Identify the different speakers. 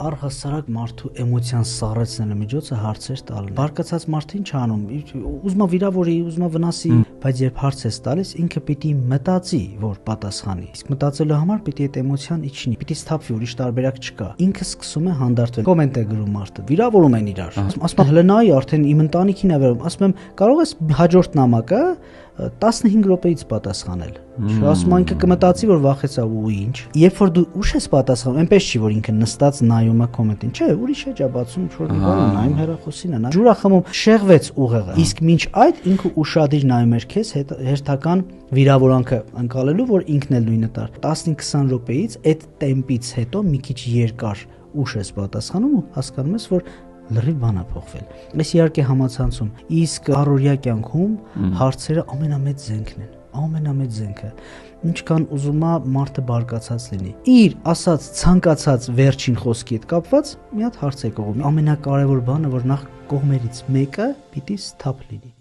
Speaker 1: առհասարակ մարդու էմոցիան սառեցնելու միջոցը հարցեր տալն է։ Բարկացած մարդը ինչ անում, ուզում է վիրավորի, ուզում է վնասի, բայց երբ հարց ես տալիս, ինքը պիտի մտածի, որ պատասխանի։ Իսկ մտածելու համար պիտի այդ էմոցիան իջնի, պիտի սթափվի, ուրիշ տարբերակ չկա։ Ինքը սկսում է հանդարտվել։ Կոմենտ է գրում մարդը, վիրավորում են իրար։ Ասում եմ, հələ նայ, արդեն իմ ընտանիքին է վերում։ Ասում եմ, կարող ես հաջորդ նամակը 15 րոպեից պատասխանել։ Ասում ինքը կմտածի, որ վախեցա ու ինչ։ Երբ որ դու ուշ ես պատասխանում, այնպես չի, որ ինքը նստած նայում է կոմենտին, չէ, ուրիշ է ջաբացում, ինչ-որ մի բան նայում հեռախոսին է, ջուրա խմում, շեղվեց ուղեղը։ Իսկ մինչ այդ ինքը ուշադիր նայում էր քեզ հերթական վիրավորանքը անցալելու, որ ինքն էլ նույնը տար։ 15-20 րոպեից այդ տեմպից հետո մի քիչ երկար ուշ ես պատասխանում ու հասկանում ես, որ լրիվ բան է փոխվել։ Այս իհարկե համացանցում, իսկ առօրյա կյանքում հարցերը ամենամեծ զենքն են, ամենամեծ զենքը։ Ինչքան ուզում է մարդը բարկացած լինի։ Իր ասած ցանկացած վերջին խոսքի հետ կապված մի հատ հարց է կողմի։ Ամենակարևոր բանը, որ նախ կողմերից մեկը պիտի սթափ լինի։